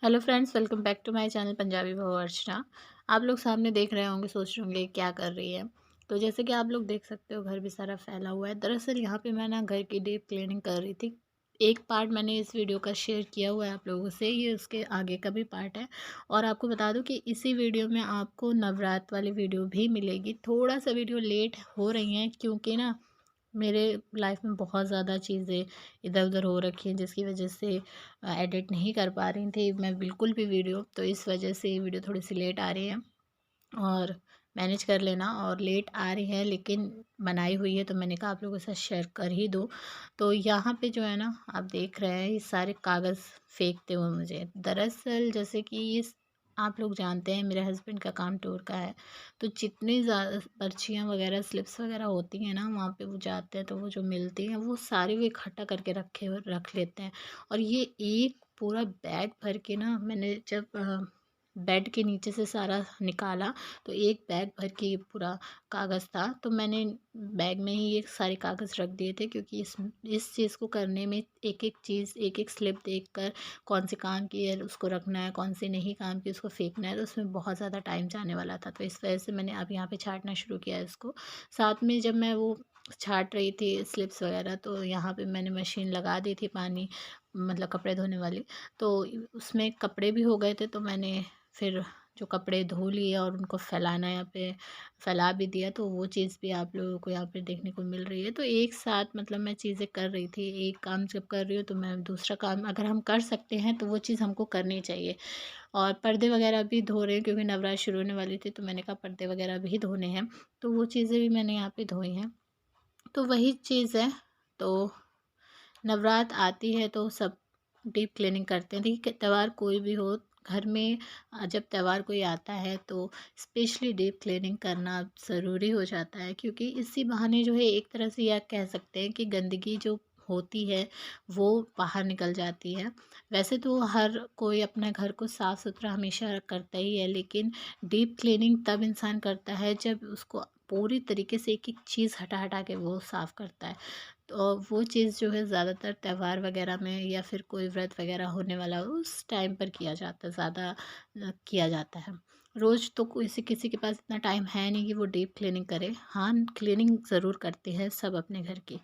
Hello friends, welcome back to my channel Punjabi बहू अर्चना। आप लोग सामने देख रहे होंगे, सोच रहे होंगे क्या कर रही है। तो जैसे कि आप लोग देख सकते हो, घर भी सारा फैला हुआ है। दरअसल यहाँ पे मैं ना घर की डीप क्लीनिंग कर रही थी। एक पार्ट मैंने इस वीडियो का शेयर किया हुआ है आप लोगों से, ये उसके आगे का भी पार्ट है। और आपको बता दूं कि इसी वीडियो में आपको नवरात्र वाली वीडियो भी मिलेगी। थोड़ा सा वीडियो लेट हो रही हैं क्योंकि ना मेरे लाइफ में बहुत ज़्यादा चीज़ें इधर-उधर हो रखी हैं, जिसकी वजह से एडिट नहीं कर पा रही थी मैं बिल्कुल भी वीडियो। तो इस वजह से ये वीडियो थोड़ी-सी लेट आ रही है और मैनेज कर लेना। और लेट आ रही है लेकिन बनाई हुई है, तो मैंने कहा आप लोगों के साथ शेयर कर ही दूँ। तो यहाँ पे जो है ना, आप देख रहे हैं ये सारे कागज़ फेंकते हुए मुझे। दरअसल जैसे कि आप लोग जानते हैं मेरे हस्बैंड का काम टूर का है। तो जितनी ज़्यादा पर्चियाँ वगैरह स्लिप्स वगैरह होती हैं ना, वहाँ पे वो जाते हैं तो वो जो मिलती हैं वो सारी वो इकट्ठा करके रख लेते हैं। और ये एक पूरा बैग भर के ना, मैंने जब बेड के नीचे से सारा निकाला तो एक बैग भर के ये पूरा कागज़ था। तो मैंने बैग में ही ये सारे कागज़ रख दिए थे, क्योंकि इस चीज़ को करने में एक-एक चीज़, एक-एक स्लिप देखकर कौन से काम की है उसको रखना है, कौन सी नहीं काम की उसको फेंकना है, तो उसमें बहुत ज़्यादा टाइम जाने वाला था। तो इस वजह से मैंने अब यहाँ पे छाँटना शुरू किया है इसको। साथ में जब मैं वो छाँट रही थी स्लिप्स वगैरह, तो यहाँ पे मैंने मशीन लगा दी थी पानी, मतलब कपड़े धोने वाली। तो उसमें कपड़े भी हो गए थे, तो मैंने फिर जो कपड़े धो लिए और उनको फैलाना यहाँ पे फैला भी दिया। तो वो चीज़ भी आप लोगों को यहाँ पे देखने को मिल रही है। तो एक साथ मतलब मैं चीज़ें कर रही थी, एक काम जब कर रही हूँ तो मैं दूसरा काम अगर हम कर सकते हैं तो वो चीज़ हमको करनी चाहिए। और पर्दे वगैरह भी धो रहे हैं क्योंकि नवरात्र शुरू होने वाली थी, तो मैंने कहा पर्दे वगैरह भी धोने हैं। तो वो चीज़ें भी मैंने यहाँ पे धोई हैं। तो वही चीज़ है। तो नवरात्र आती है तो सब डीप क्लीनिंग करते हैं। देखिए, त्यौहार कोई भी हो घर में, जब त्यौहार कोई आता है तो स्पेशली डीप क्लीनिंग करना ज़रूरी हो जाता है, क्योंकि इसी बहाने जो है एक तरह से यह कह सकते हैं कि गंदगी जो होती है वो बाहर निकल जाती है। वैसे तो हर कोई अपने घर को साफ़ सुथरा हमेशा करता ही है, लेकिन डीप क्लीनिंग तब इंसान करता है जब उसको पूरी तरीके से एक एक चीज़ हटा हटा के वो साफ़ करता है। तो वो चीज़ जो है ज़्यादातर त्योहार वगैरह में या फिर कोई व्रत वगैरह होने वाला हो उस टाइम पर किया जाता है, ज़्यादा किया जाता है। रोज़ तो किसी किसी के पास इतना टाइम है नहीं कि वो डीप क्लीनिंग करे। हाँ, क्लीनिंग ज़रूर करते हैं सब अपने घर की।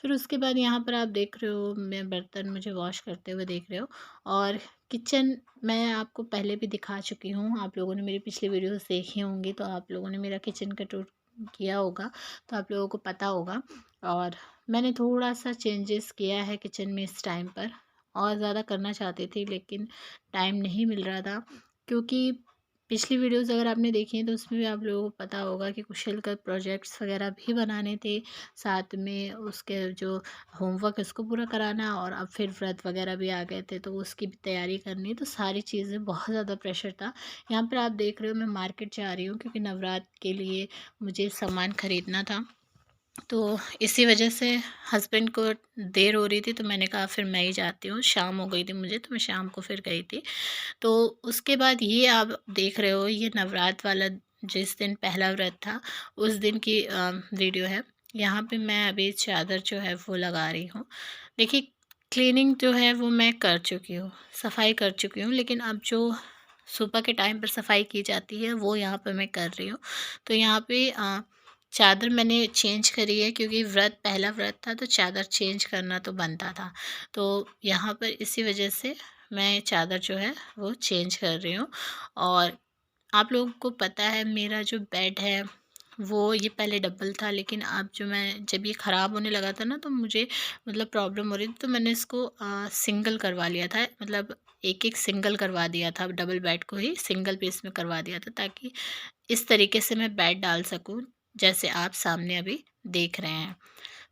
फिर उसके बाद यहाँ पर आप देख रहे हो, मैं बर्तन मुझे वॉश करते हुए देख रहे हो। और किचन मैं आपको पहले भी दिखा चुकी हूँ, आप लोगों ने मेरी पिछली वीडियोस देखी होंगी, तो आप लोगों ने मेरा किचन का टूर किया होगा, तो आप लोगों को पता होगा। और मैंने थोड़ा-सा चेंजेस किया है किचन में इस टाइम पर। और ज़्यादा करना चाहती थी लेकिन टाइम नहीं मिल रहा था, क्योंकि पिछली वीडियोज़ अगर आपने देखी हैं तो उसमें भी आप लोगों को पता होगा कि कुछ मिलकर प्रोजेक्ट्स वगैरह भी बनाने थे। साथ में उसके जो होमवर्क है उसको पूरा कराना, और अब फिर व्रत वगैरह भी आ गए थे तो उसकी भी तैयारी करनी। तो सारी चीज़ें बहुत ज़्यादा प्रेशर था। यहाँ पर आप देख रहे हो मैं मार्केट जा रही हूँ क्योंकि नवरात्र के लिए मुझे सामान खरीदना था। तो इसी वजह से हस्बैंड को देर हो रही थी, तो मैंने कहा फिर मैं ही जाती हूँ। शाम हो गई थी मुझे, तो मैं शाम को फिर गई थी। तो उसके बाद ये आप देख रहे हो, ये नवरात्र वाला जिस दिन पहला व्रत था उस दिन की वीडियो है। यहाँ पे मैं अभी चादर जो है वो लगा रही हूँ। देखिए, क्लीनिंग जो है वो मैं कर चुकी हूँ, सफाई कर चुकी हूँ, लेकिन अब जो सुबह के टाइम पर सफाई की जाती है वो यहाँ पर मैं कर रही हूँ। तो यहाँ पे चादर मैंने चेंज करी है क्योंकि पहला व्रत था, तो चादर चेंज करना तो बनता था। तो यहाँ पर इसी वजह से मैं चादर जो है वो चेंज कर रही हूँ। और आप लोगों को पता है मेरा जो बेड है वो ये पहले डबल था, लेकिन अब जो मैं जब ये ख़राब होने लगा था ना, तो मुझे मतलब प्रॉब्लम हो रही थी, तो मैंने इसको सिंगल करवा लिया था। मतलब एक एक सिंगल करवा दिया था, डबल बेड को ही सिंगल पीस में करवा दिया था, ताकि इस तरीके से मैं बेड डाल सकूँ जैसे आप सामने अभी देख रहे हैं।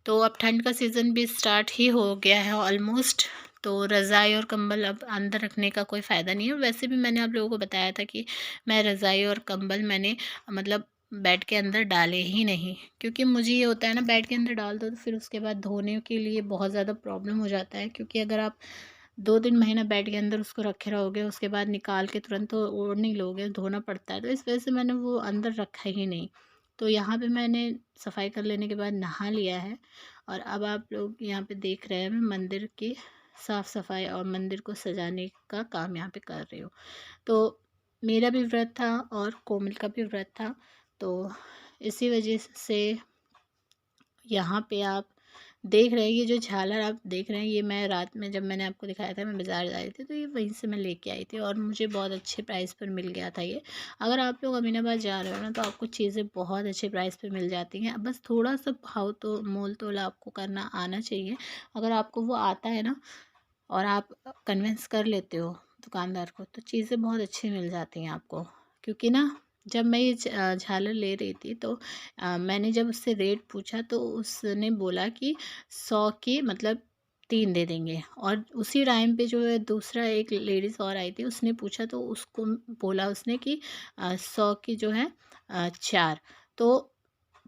तो अब ठंड का सीज़न भी स्टार्ट ही हो गया है ऑलमोस्ट। तो रज़ाई और कंबल अब अंदर रखने का कोई फ़ायदा नहीं है। वैसे भी मैंने आप लोगों को बताया था कि मैं रज़ाई और कंबल मैंने मतलब बेड के अंदर डाले ही नहीं, क्योंकि मुझे ये होता है ना, बेड के अंदर डाल दो तो फिर उसके बाद धोने के लिए बहुत ज़्यादा प्रॉब्लम हो जाता है, क्योंकि अगर आप 2-3 महीना बेड के अंदर उसको रखे रहोगे, उसके बाद निकाल के तुरंत तो ओढ़ नहीं लोगे, धोना पड़ता है। तो इस वजह से मैंने वो अंदर रखा ही नहीं। तो यहाँ पे मैंने सफाई कर लेने के बाद नहा लिया है। और अब आप लोग यहाँ पे देख रहे हैं मैं मंदिर की साफ़ सफाई और मंदिर को सजाने का काम यहाँ पे कर रही हूँ। तो मेरा भी व्रत था और कोमल का भी व्रत था। तो इसी वजह से यहाँ पे आप देख रहे हैं, ये जो झालर आप देख रहे हैं, ये मैं रात में जब मैंने आपको दिखाया था, मैं बाज़ार जा रही थी तो ये वहीं से मैं लेके आई थी और मुझे बहुत अच्छे प्राइस पर मिल गया था ये। अगर आप लोग अमीनाबाद जा रहे हो ना, तो आपको चीज़ें बहुत अच्छे प्राइस पर मिल जाती हैं। बस थोड़ा सा भाव तो मोल तोल आपको करना आना चाहिए। अगर आपको वो आता है ना और आप कन्विंस कर लेते हो दुकानदार को, तो चीज़ें बहुत अच्छी मिल जाती हैं आपको। क्योंकि ना जब मैं ये झालर ले रही थी तो मैंने जब उससे रेट पूछा तो उसने बोला कि 100 के मतलब 3 दे देंगे। और उसी टाइम पे जो है दूसरा एक लेडीज़ और आई थी, उसने पूछा तो उसको बोला उसने कि 100 की जो है 4। तो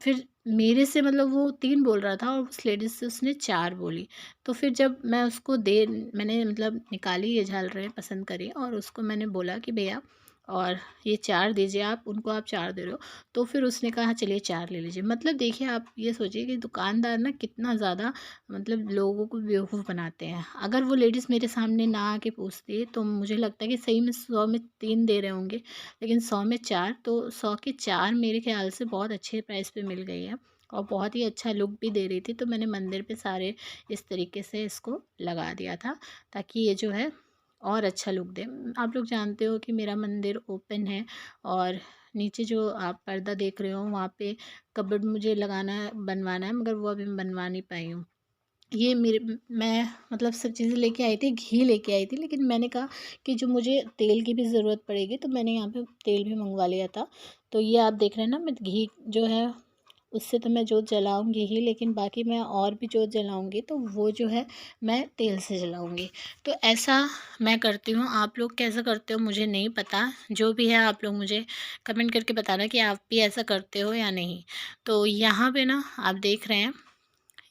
फिर मेरे से मतलब वो 3 बोल रहा था और उस लेडीज़ से उसने 4 बोली। तो फिर जब मैं उसको दे मैंने मतलब निकाली ये झालरें पसंद करी और उसको मैंने बोला कि भैया और ये 4 दीजिए आप, उनको आप 4 दे रहे हो। तो फिर उसने कहा चलिए 4 ले लीजिए। मतलब देखिए आप ये सोचिए कि दुकानदार ना कितना ज़्यादा मतलब लोगों को बेवकूफ़ बनाते हैं। अगर वो लेडीज़ मेरे सामने ना आके पूछती तो मुझे लगता है कि सही में 100 में 3 दे रहे होंगे, लेकिन 100 में 4, तो 100 के 4 मेरे ख़्याल से बहुत अच्छे प्राइस पे मिल गई है और बहुत ही अच्छा लुक भी दे रही थी। तो मैंने मंदिर पे सारे इस तरीके से इसको लगा दिया था ताकि ये जो है और अच्छा लुक दे। आप लोग जानते हो कि मेरा मंदिर ओपन है और नीचे जो आप पर्दा देख रहे हो वहाँ पे कबर्ड मुझे लगाना है, बनवाना है, मगर वो अभी मैं बनवा नहीं पाई हूँ। ये मेरे मैं मतलब सब चीज़ें लेके आई थी, घी लेके आई थी, लेकिन मैंने कहा कि जो मुझे तेल की भी ज़रूरत पड़ेगी तो मैंने यहाँ पे तेल भी मंगवा लिया था। तो ये आप देख रहे हैं ना, मैं घी जो है उससे तो मैं जोत जलाऊँगी ही, लेकिन बाकी मैं और भी जोत जलाऊँगी तो वो जो है मैं तेल से जलाऊँगी। तो ऐसा मैं करती हूँ। आप लोग कैसा करते हो मुझे नहीं पता। जो भी है आप लोग मुझे कमेंट करके बताना कि आप भी ऐसा करते हो या नहीं। तो यहाँ पे ना आप देख रहे हैं,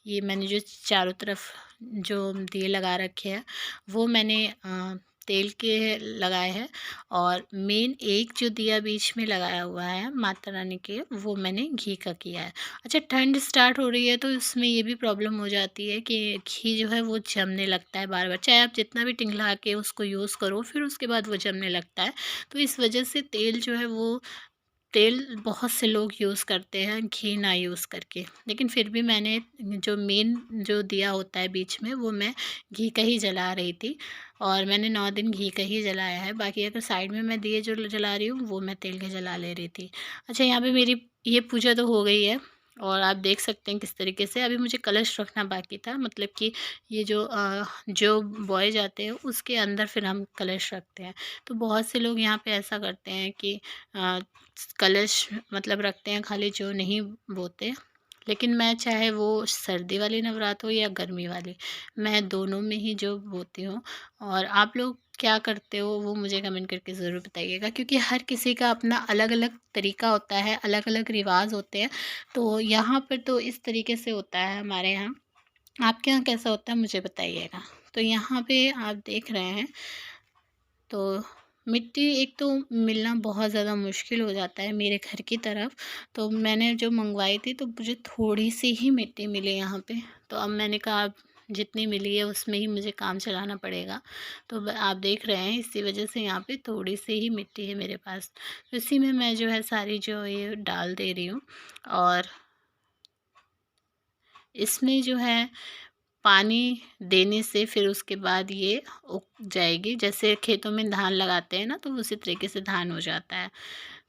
ये मैंने जो चारों तरफ जो दिए लगा रखे हैं वो मैंने तेल के लगाए हैं। और मेन एक जो दिया बीच में लगाया हुआ है माता रानी के, वो मैंने घी का किया है। अच्छा, ठंड स्टार्ट हो रही है तो इसमें ये भी प्रॉब्लम हो जाती है कि घी जो है वो जमने लगता है बार बार, चाहे आप जितना भी टिंगला के उसको यूज़ करो फिर उसके बाद वो जमने लगता है। तो इस वजह से तेल जो है वो तेल बहुत से लोग यूज़ करते हैं घी ना यूज़ करके, लेकिन फिर भी मैंने जो मेन जो दिया होता है बीच में वो मैं घी का ही जला रही थी और मैंने 9 दिन घी का ही जलाया है। बाकी अगर साइड में मैं दिए जो जला रही हूँ वो मैं तेल के जला ले रही थी। अच्छा, यहाँ पे मेरी ये पूजा तो हो गई है और आप देख सकते हैं किस तरीके से अभी मुझे कलश रखना बाकी था। मतलब कि ये जो बॉय जाते हैं उसके अंदर फिर हम कलश रखते हैं। तो बहुत से लोग यहाँ पे ऐसा करते हैं कि अ, कलश मतलब रखते हैं खाली जो नहीं बोते। लेकिन मैं चाहे वो सर्दी वाली नवरात्र हो या गर्मी वाली, मैं दोनों में ही जो बोती हूँ। और आप लोग क्या करते हो वो मुझे कमेंट करके ज़रूर बताइएगा, क्योंकि हर किसी का अपना अलग अलग तरीका होता है, अलग अलग रिवाज होते हैं। तो यहाँ पर तो इस तरीके से होता है हमारे यहाँ। आपके यहाँ कैसा होता है मुझे बताइएगा। तो यहाँ पे आप देख रहे हैं, तो मिट्टी एक तो मिलना बहुत ज़्यादा मुश्किल हो जाता है मेरे घर की तरफ। तो मैंने जो मंगवाई थी तो मुझे थोड़ी सी ही मिट्टी मिली यहाँ पे। तो अब मैंने कहा अब जितनी मिली है उसमें ही मुझे काम चलाना पड़ेगा। तो आप देख रहे हैं इसी वजह से यहाँ पे थोड़ी सी ही मिट्टी है मेरे पास। तो इसी में मैं जो है सारी जो ये डाल दे रही हूँ। और इसमें जो है पानी देने से फिर उसके बाद ये उग जाएगी। जैसे खेतों में धान लगाते हैं ना, तो उसी तरीके से धान हो जाता है।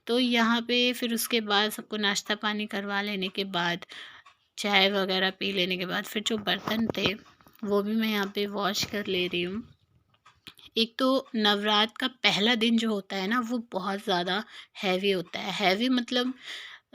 तो यहाँ पे फिर उसके बाद सबको नाश्ता पानी करवा लेने के बाद, चाय वगैरह पी लेने के बाद, फिर जो बर्तन थे वो भी मैं यहाँ पे वॉश कर ले रही हूँ। एक तो नवरात्र का पहला दिन जो होता है ना वो बहुत ज़्यादा हैवी होता है। हैवी मतलब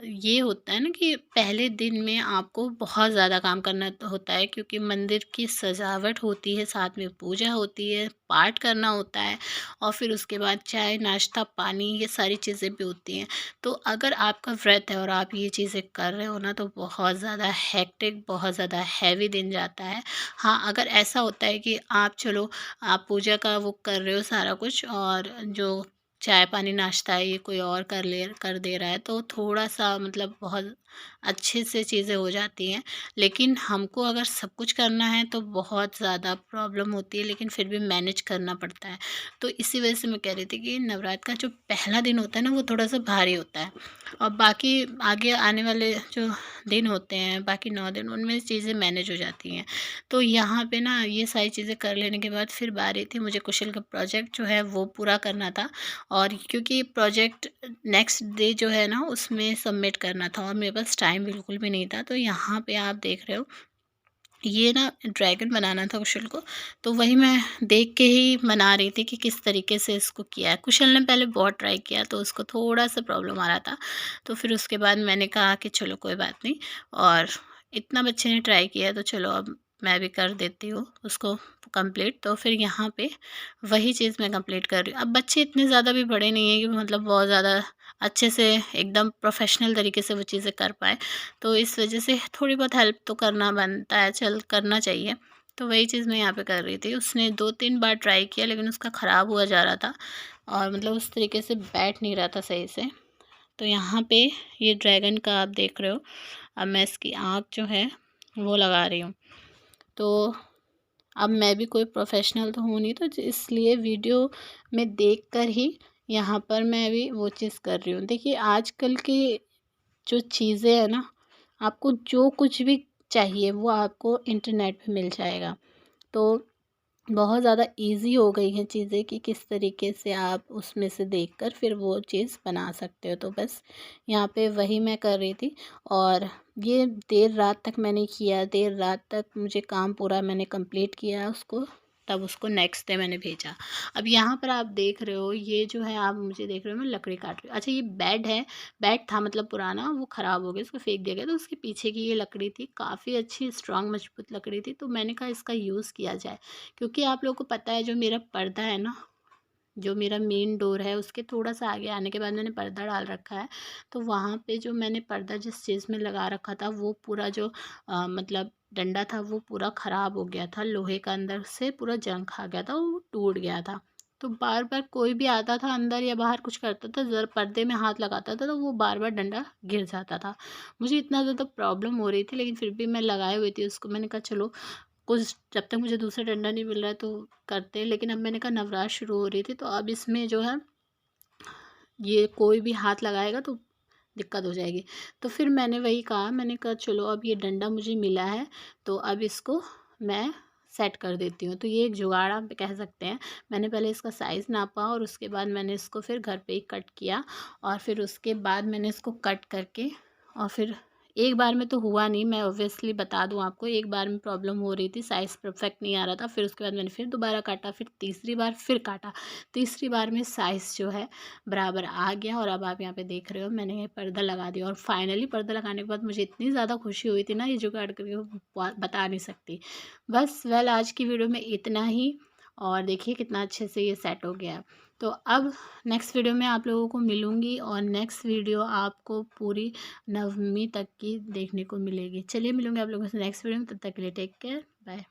ये होता है ना कि पहले दिन में आपको बहुत ज़्यादा काम करना होता है, क्योंकि मंदिर की सजावट होती है, साथ में पूजा होती है, पाठ करना होता है और फिर उसके बाद चाय नाश्ता पानी ये सारी चीज़ें भी होती हैं। तो अगर आपका व्रत है और आप ये चीज़ें कर रहे हो ना, तो बहुत ज़्यादा हेक्टिक बहुत ज़्यादा हैवी दिन जाता है। हाँ, अगर ऐसा होता है कि आप चलो आप पूजा का वो कर रहे हो सारा कुछ और जो चाय पानी नाश्ता है ये कोई और कर दे रहा है, तो थोड़ा-सा मतलब बहुत अच्छे से चीज़ें हो जाती हैं। लेकिन हमको अगर सब कुछ करना है तो बहुत ज़्यादा प्रॉब्लम होती है, लेकिन फिर भी मैनेज करना पड़ता है। तो इसी वजह से मैं कह रही थी कि नवरात्र का जो पहला दिन होता है ना, वो थोड़ा-सा भारी होता है, और बाकी आगे आने वाले जो दिन होते हैं, बाकी 9 दिन, उनमें चीज़ें मैनेज हो जाती हैं। तो यहाँ पे ना ये सारी चीज़ें कर लेने के बाद फिर बारी थी मुझे कुशल का प्रोजेक्ट जो है वो पूरा करना था, और क्योंकि प्रोजेक्ट नेक्स्ट डे जो है ना उसमें सबमिट करना था और मेरे पास टाइम बिल्कुल भी नहीं था। तो यहाँ पे आप देख रहे हो ये ना ड्रैगन बनाना था कुशल को, तो वही मैं देख के ही बना रही थी कि किस तरीके से इसको किया है। कुशल ने पहले बहुत ट्राई किया तो उसको थोड़ा-सा प्रॉब्लम आ रहा था, तो फिर उसके बाद मैंने कहा कि चलो कोई बात नहीं, और इतना बच्चे ने ट्राई किया तो चलो अब मैं भी कर देती हूँ उसको कंप्लीट। तो फिर यहाँ पे वही चीज़ मैं कंप्लीट कर रही हूँ। अब बच्चे इतने ज़्यादा भी बड़े नहीं हैं कि मतलब बहुत ज़्यादा अच्छे से एकदम प्रोफ़ेशनल तरीके से वो चीज़ें कर पाएँ। तो इस वजह से थोड़ी बहुत हेल्प तो करना बनता है, चल करना चाहिए। तो वही चीज़ मैं यहाँ पे कर रही थी। उसने 2-3 बार ट्राई किया लेकिन उसका ख़राब हुआ जा रहा था, और मतलब उस तरीके से बैठ नहीं रहा था सही से। तो यहाँ पे ये ड्रैगन का आप देख रहे हो, अब मैं इसकी आँख जो है वो लगा रही हूँ। तो अब मैं भी कोई प्रोफ़ेशनल तो हूँ नहीं, तो इसलिए वीडियो में देखकर ही यहाँ पर मैं भी वो चीज़ कर रही हूँ। देखिए आजकल की जो चीज़ें हैं ना, आपको जो कुछ भी चाहिए वो आपको इंटरनेट पे मिल जाएगा। तो बहुत ज़्यादा ईज़ी हो गई हैं चीज़ें कि किस तरीके से आप उसमें से देखकर फिर वो चीज़ बना सकते हो। तो बस यहाँ पे वही मैं कर रही थी, और ये देर रात तक मैंने किया, देर रात तक मुझे काम पूरा मैंने कंप्लीट किया उसको, तब उसको नेक्स्ट डे मैंने भेजा। अब यहाँ पर आप देख रहे हो ये जो है, आप मुझे देख रहे हो मैं लकड़ी काट रही हूँ। अच्छा ये बेड है, बेड था मतलब पुराना, वो ख़राब हो गया, उसको फेंक दिया गया। तो उसके पीछे की ये लकड़ी थी, काफ़ी अच्छी स्ट्रॉन्ग मजबूत लकड़ी थी, तो मैंने कहा इसका यूज़ किया जाए। क्योंकि आप लोगों को पता है जो मेरा पर्दा है ना, जो मेरा मेन डोर है उसके थोड़ा-सा आगे आने के बाद मैंने पर्दा डाल रखा है। तो वहाँ पे जो मैंने पर्दा जिस चीज़ में लगा रखा था वो पूरा जो मतलब डंडा था वो पूरा ख़राब हो गया था, लोहे का अंदर से पूरा जंग खा गया था, वो टूट गया था। तो बार-बार कोई भी आता था अंदर या बाहर कुछ करता था, ज़रा पर्दे में हाथ लगाता था तो वो बार-बार डंडा गिर जाता था। मुझे इतना ज़्यादा प्रॉब्लम हो रही थी, लेकिन फिर भी मैं लगाए हुई थी उसको। मैंने कहा चलो कुछ जब तक मुझे दूसरा डंडा नहीं मिल रहा है तो करते हैं। लेकिन अब मैंने कहा नवरात्र शुरू हो रही थी, तो अब इसमें जो है ये कोई भी हाथ लगाएगा तो दिक्कत हो जाएगी। तो फिर मैंने वही कहा, मैंने कहा चलो अब ये डंडा मुझे मिला है तो अब इसको मैं सेट कर देती हूँ। तो ये एक जुगाड़ आप कह सकते हैं। मैंने पहले इसका साइज़ नापा और उसके बाद मैंने इसको फिर घर पे ही कट किया, और फिर उसके बाद मैंने इसको कट करके, और फिर एक बार में तो हुआ नहीं, मैं ऑब्वियसली बता दूँ आपको, एक बार में प्रॉब्लम हो रही थी, साइज़ परफेक्ट नहीं आ रहा था। फिर उसके बाद मैंने फिर दोबारा काटा, फिर तीसरी बार फिर काटा। तीसरी बार में साइज़ जो है बराबर आ गया, और अब आप यहाँ पे देख रहे हो मैंने ये पर्दा लगा दिया, और फाइनली पर्दा लगाने के बाद मुझे इतनी ज़्यादा खुशी हुई थी ना, ये जुगाड़ करके वो बता नहीं सकती। बस वेल आज की वीडियो में इतना ही, और देखिए कितना अच्छे से ये सेट हो गया। तो अब नेक्स्ट वीडियो में आप लोगों को मिलूँगी, और नेक्स्ट वीडियो आपको पूरी नवमी तक की देखने को मिलेगी। चलिए मिलूँगी आप लोगों से नेक्स्ट वीडियो में, तब तक के लिए टेक केयर, बाय।